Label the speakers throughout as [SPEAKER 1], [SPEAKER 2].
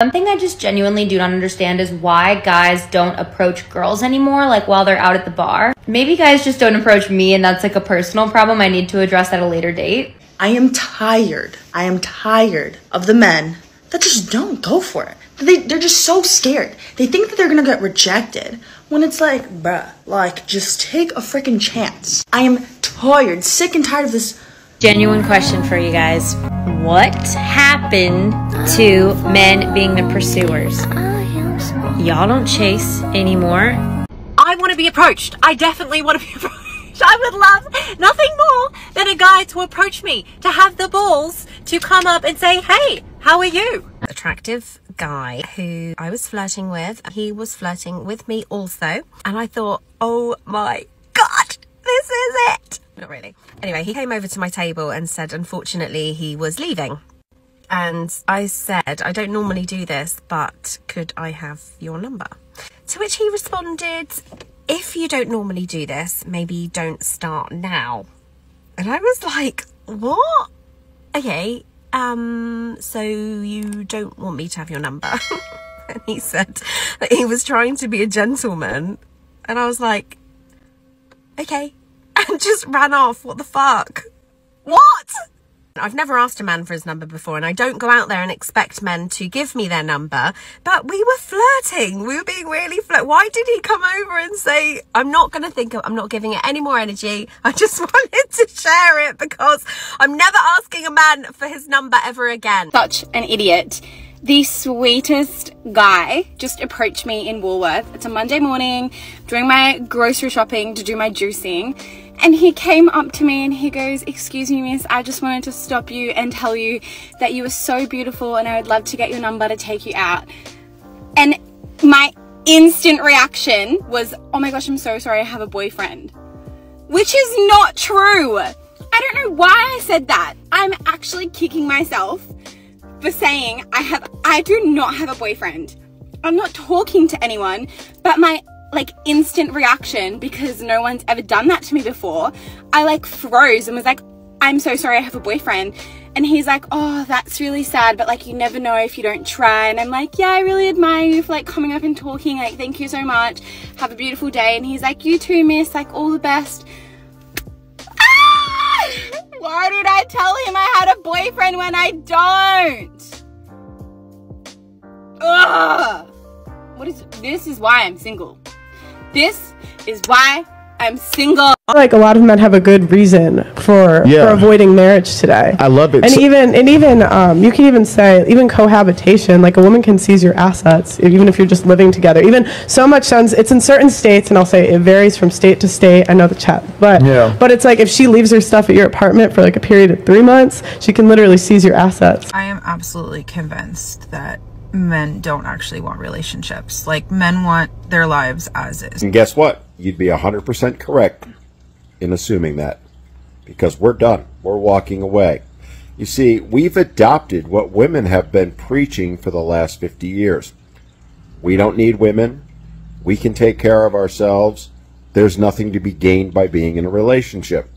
[SPEAKER 1] One thing I just genuinely do not understand is why guys don't approach girls anymore, like while they're out at the bar. Maybe guys just don't approach me and that's like a personal problem I need to address at a later date.
[SPEAKER 2] I am tired of the men that just don't go for it. They're just so scared. They think that they're gonna get rejected when it's like, bruh, like just take a freaking chance. I am tired, sick and tired of this.
[SPEAKER 3] Genuine question for you guys. What happened to men being the pursuers? Y'all don't chase anymore.
[SPEAKER 4] I want to be approached. I definitely want to be approached. I would love nothing more than a guy to approach me, to have the balls to come up and say, hey, how are you?
[SPEAKER 5] Attractive guy who I was flirting with. He was flirting with me also. And I thought, oh my God, this is it. Not really. Anyway, he came over to my table and said, unfortunately, he was leaving. And I said, I don't normally do this, but could I have your number? To which he responded, if you don't normally do this, maybe don't start now. And I was like, what? Okay, so you don't want me to have your number? And he said that he was trying to be a gentleman. And I was like, okay. And just ran off. What the fuck? What? I've never asked a man for his number before, and I don't go out there and expect men to give me their number, but we were flirting. We were being really Why did he come over and say, I'm not giving it any more energy. I just wanted to share it because I'm never asking a man for his number ever again.
[SPEAKER 6] Such an idiot. The sweetest guy just approached me in Woolworth. It's a Monday morning, doing my grocery shopping to do my juicing. And he came up to me and he goes, excuse me, miss, I just wanted to stop you and tell you that you are so beautiful and I would love to get your number to take you out. And my instant reaction was, oh my gosh, I'm so sorry, I have a boyfriend. Which is not true. I don't know why I said that. I'm actually kicking myself for saying I do not have a boyfriend. I'm not talking to anyone, but my instant reaction, because no one's ever done that to me before, I froze and was like, I'm so sorry, I have a boyfriend. And he's like, oh, that's really sad, but you never know if you don't try. And I'm like, yeah, I really admire you for coming up and talking, thank you so much, have a beautiful day. And he's like, you too, miss, all the best. Ah! Why did I tell him I had a boyfriend when I don't? Ugh. This is why I'm single. This is why I'm single.
[SPEAKER 7] A lot of men have a good reason for avoiding marriage today.
[SPEAKER 8] I love it.
[SPEAKER 7] And even you can even say, even cohabitation, a woman can seize your assets even if you're just living together. Even so much sense, it's in certain states, and I'll say it varies from state to state. I know the chat, but it's if she leaves her stuff at your apartment for a period of 3 months, she can literally seize your assets.
[SPEAKER 9] I am absolutely convinced that men don't actually want relationships. Men want their lives as is.
[SPEAKER 10] And guess what? You'd be 100% correct in assuming that, because we're done. We're walking away. You see, we've adopted what women have been preaching for the last 50 years. We don't need women. We can take care of ourselves. There's nothing to be gained by being in a relationship.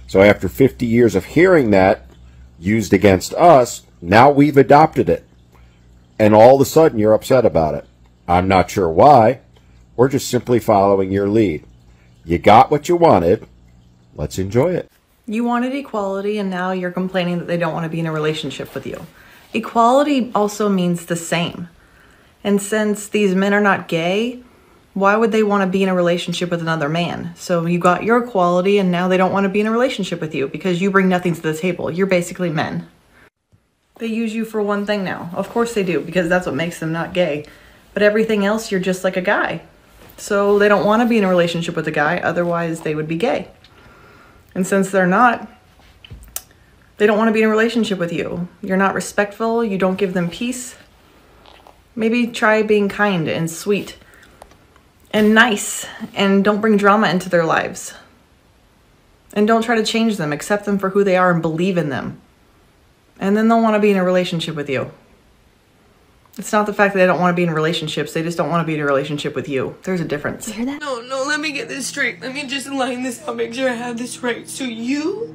[SPEAKER 10] So after 50 years of hearing that used against us, now we've adopted it. And all of a sudden you're upset about it. I'm not sure why. We're just simply following your lead. You got what you wanted. Let's enjoy it.
[SPEAKER 11] You wanted equality and now you're complaining that they don't want to be in a relationship with you. Equality also means the same. And since these men are not gay, why would they want to be in a relationship with another man? So you got your equality and now they don't want to be in a relationship with you because you bring nothing to the table. You're basically men. They use you for one thing now. Of course they do, because that's what makes them not gay. But everything else, you're just like a guy. So they don't want to be in a relationship with a guy, otherwise they would be gay. And since they're not, they don't want to be in a relationship with you. You're not respectful, you don't give them peace. Maybe try being kind and sweet and nice, and don't bring drama into their lives. And don't try to change them, accept them for who they are and believe in them. And then they'll want to be in a relationship with you. It's not the fact that they don't want to be in relationships, they just don't want to be in a relationship with you. There's a difference.
[SPEAKER 12] You hear that? No, let me get this straight. Let me just line this up, make sure I have this right. So you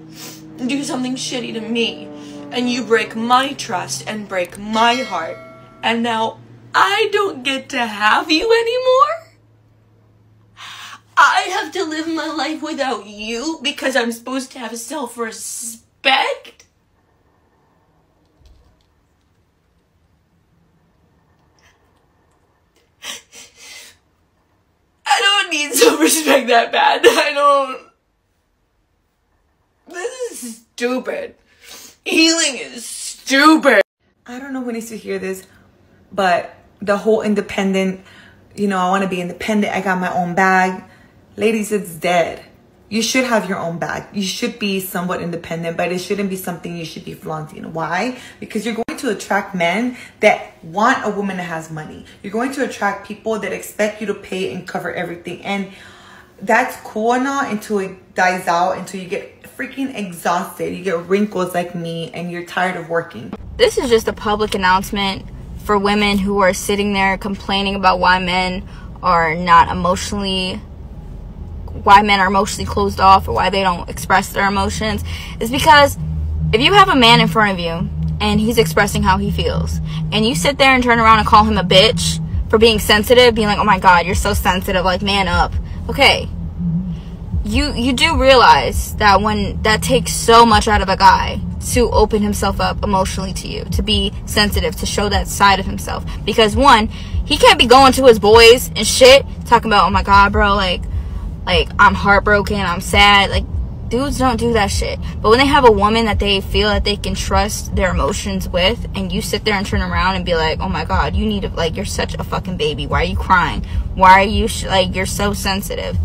[SPEAKER 12] do something shitty to me, and you break my trust and break my heart, and now I don't get to have you anymore? I have to live my life without you because I'm supposed to have self-respect? I don't need self-respect that bad. I don't. This is stupid. Healing is stupid.
[SPEAKER 11] I don't know who needs to hear this, but the whole independent, I want to be independent. I got my own bag. Ladies, it's dead. You should have your own bag. You should be somewhat independent, but it shouldn't be something you should be flaunting. Why? Because you're going to attract men that want a woman that has money. You're going to attract people that expect you to pay and cover everything. And that's cool and all until it dies out, until you get freaking exhausted. You get wrinkles like me and you're tired of working.
[SPEAKER 8] This is just a public announcement for women who are sitting there complaining about why men are emotionally closed off, or why they don't express their emotions. Is because if you have a man in front of you and he's expressing how he feels, and you sit there and turn around and call him a bitch for being sensitive, being like, oh my god, you're so sensitive, like, man up. Okay, you do realize that when that takes so much out of a guy to open himself up emotionally to you, to be sensitive, to show that side of himself. Because one, he can't be going to his boys and shit talking about, oh my god, bro, like I'm heartbroken, I'm sad. Like, dudes don't do that shit. But when they have a woman that they feel that they can trust their emotions with, and you sit there and turn around and be like, oh my god, you need to, like, you're such a fucking baby, why are you crying, why are you you're so sensitive,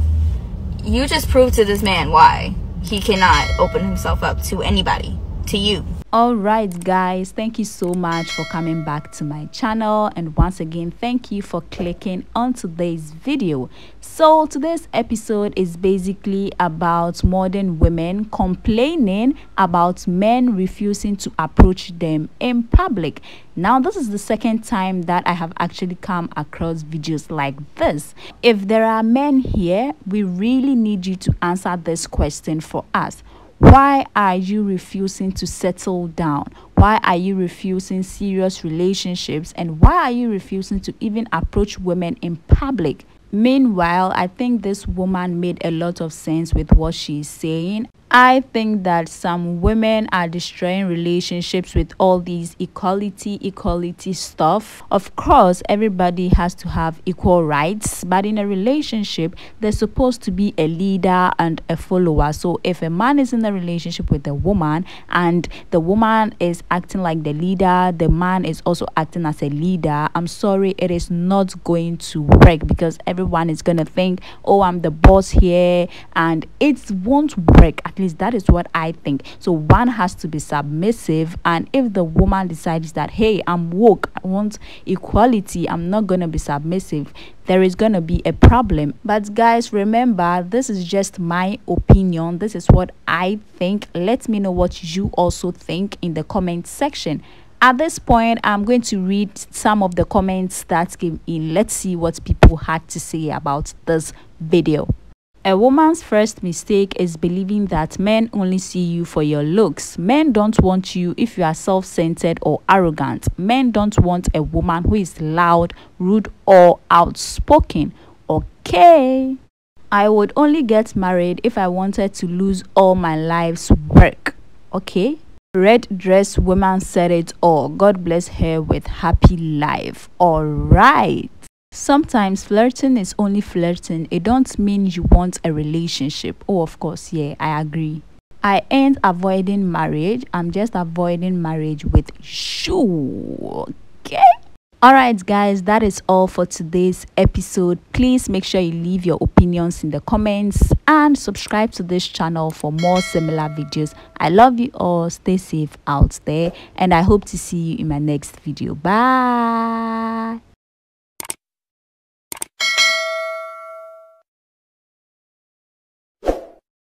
[SPEAKER 8] you just proved to this man why he cannot open himself up to anybody, to you.
[SPEAKER 13] Alright guys, thank you so much for coming back to my channel, and once again thank you for clicking on today's video. So today's episode is basically about modern women complaining about men refusing to approach them in public. Now this is the second time that I have actually come across videos like this. If there are men here, we really need you to answer this question for us. Why are you refusing to settle down? Why are you refusing serious relationships? And why are you refusing to even approach women in public? Meanwhile, I think this woman made a lot of sense with what she's saying. I think that some women are destroying relationships with all these equality stuff. Of course, everybody has to have equal rights, but in a relationship, there's supposed to be a leader and a follower. So if a man is in a relationship with a woman and the woman is acting like the leader, the man is also acting as a leader, I'm sorry, it is not going to work, because everyone is going to think, oh, I'm the boss here, and it won't work. At least that is what I think. So one has to be submissive, and if the woman decides that, hey, I'm woke, I want equality, I'm not going to be submissive, there is going to be a problem. But guys, remember, this is just my opinion. This is what I think. Let me know what you also think in the comment section. At this point, I'm going to read some of the comments that came in. Let's see what people had to say about this video. A woman's first mistake is believing that men only see you for your looks. Men don't want you if you are self-centered or arrogant. Men don't want a woman who is loud, rude, or outspoken. Okay. I would only get married if I wanted to lose all my life's work. Okay. Red dress woman said it all. God bless her with happy life. All right. Sometimes flirting is only flirting. It don't mean you want a relationship. Oh, of course, yeah, I agree. I ain't avoiding marriage. I'm just avoiding marriage with you. Okay? Alright guys, that is all for today's episode. Please make sure you leave your opinions in the comments and subscribe to this channel for more similar videos. I love you all. Stay safe out there, and I hope to see you in my next video. Bye.